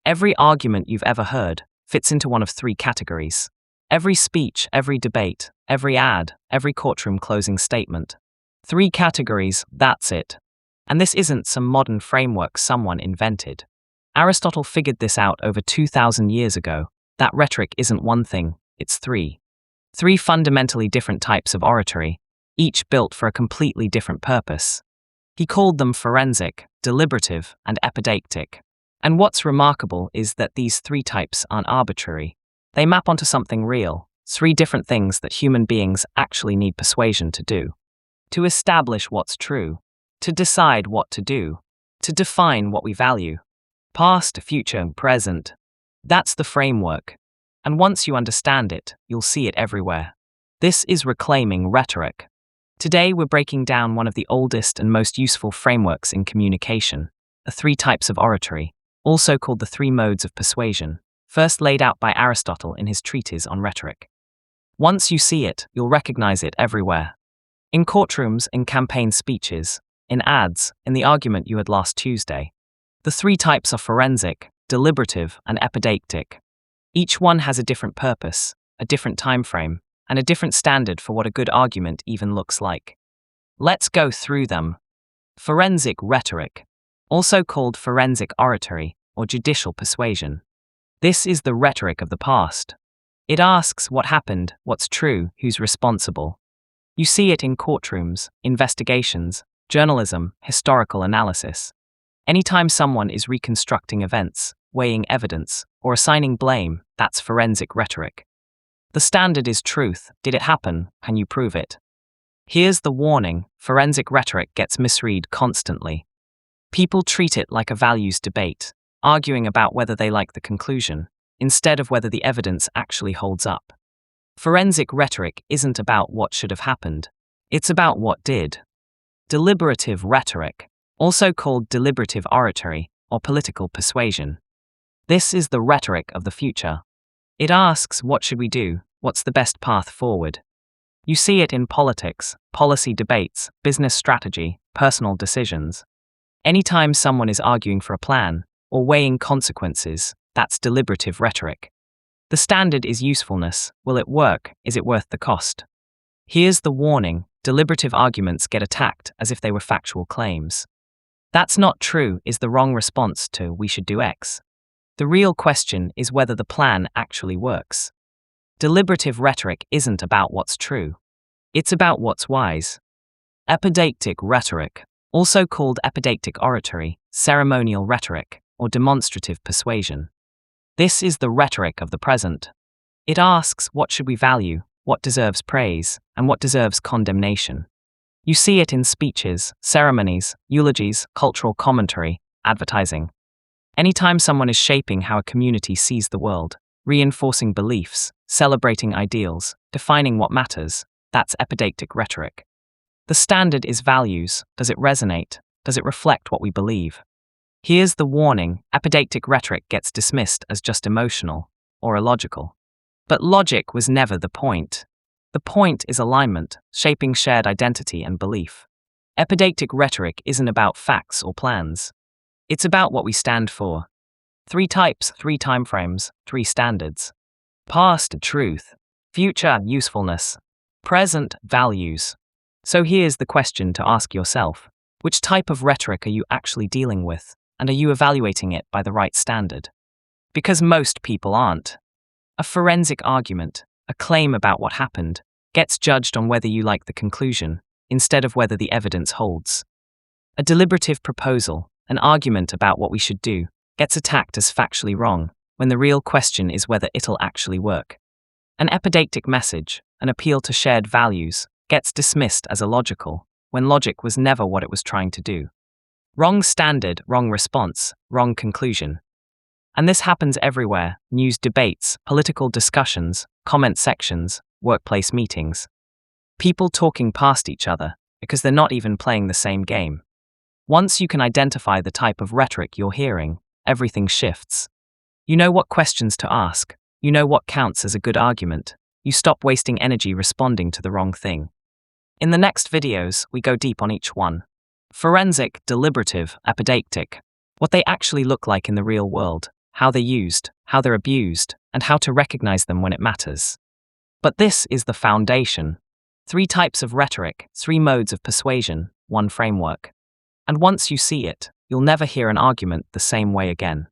Every argument you've ever heard fits into one of three categories. Every speech, every debate, every ad, every courtroom closing statement. Three categories, that's it. And this isn't some modern framework someone invented. Aristotle figured this out over 2,000 years ago, that rhetoric isn't one thing, it's three. Three fundamentally different types of oratory, each built for a completely different purpose. He called them forensic, deliberative, and epideictic. And what's remarkable is that these three types aren't arbitrary. They map onto something real, three different things that human beings actually need persuasion to do. To establish what's true, to decide what to do, to define what we value. Past, future, and present. That's the framework. And once you understand it, you'll see it everywhere. This is reclaiming rhetoric. Today we're breaking down one of the oldest and most useful frameworks in communication, the three types of oratory, also called the three modes of persuasion, first laid out by Aristotle in his treatise on rhetoric. Once you see it, you'll recognize it everywhere. In courtrooms, in campaign speeches, in ads, in the argument you had last Tuesday. The three types are forensic, deliberative, and epideictic. Each one has a different purpose, a different time frame, and a different standard for what a good argument even looks like. Let's go through them. Forensic rhetoric, also called forensic oratory or judicial persuasion. This is the rhetoric of the past. It asks what happened, what's true, who's responsible. You see it in courtrooms, investigations, journalism, historical analysis. Anytime someone is reconstructing events, weighing evidence, or assigning blame, that's forensic rhetoric. The standard is truth. Did it happen? Can you prove it? Here's the warning: forensic rhetoric gets misread constantly. People treat it like a values debate, arguing about whether they like the conclusion, instead of whether the evidence actually holds up. Forensic rhetoric isn't about what should have happened, it's about what did. Deliberative rhetoric, also called deliberative oratory or political persuasion. This is the rhetoric of the future. It asks, what should we do? What's the best path forward? You see it in politics, policy debates, business strategy, personal decisions. Anytime someone is arguing for a plan or weighing consequences, that's deliberative rhetoric. The standard is usefulness. Will it work? Is it worth the cost? Here's the warning: deliberative arguments get attacked as if they were factual claims. That's not true is the wrong response to we should do X. The real question is whether the plan actually works. Deliberative rhetoric isn't about what's true. It's about what's wise. Epideictic rhetoric, also called epideictic oratory, ceremonial rhetoric, or demonstrative persuasion. This is the rhetoric of the present. It asks, what should we value, what deserves praise, and what deserves condemnation. You see it in speeches, ceremonies, eulogies, cultural commentary, advertising. Anytime someone is shaping how a community sees the world, reinforcing beliefs, celebrating ideals, defining what matters, that's epideictic rhetoric. The standard is values. Does it resonate? Does it reflect what we believe? Here's the warning: epideictic rhetoric gets dismissed as just emotional or illogical. But logic was never the point. The point is alignment, shaping shared identity and belief. Epideictic rhetoric isn't about facts or plans. It's about what we stand for. Three types, three timeframes, three standards. Past, truth. Future, usefulness. Present, values. So here's the question to ask yourself: which type of rhetoric are you actually dealing with, and are you evaluating it by the right standard? Because most people aren't. A forensic argument, a claim about what happened, gets judged on whether you like the conclusion, instead of whether the evidence holds. A deliberative proposal, an argument about what we should do, gets attacked as factually wrong, when the real question is whether it'll actually work. An epideictic message, an appeal to shared values, gets dismissed as illogical, when logic was never what it was trying to do. Wrong standard, wrong response, wrong conclusion. And this happens everywhere: news debates, political discussions, comment sections, workplace meetings. People talking past each other, because they're not even playing the same game. Once you can identify the type of rhetoric you're hearing, everything shifts. You know what questions to ask, you know what counts as a good argument, you stop wasting energy responding to the wrong thing. In the next videos, we go deep on each one. Forensic, deliberative, epideictic. What they actually look like in the real world, how they're used, how they're abused, and how to recognize them when it matters. But this is the foundation. 3 types of rhetoric, 3 modes of persuasion, 1 framework. And once you see it, you'll never hear an argument the same way again.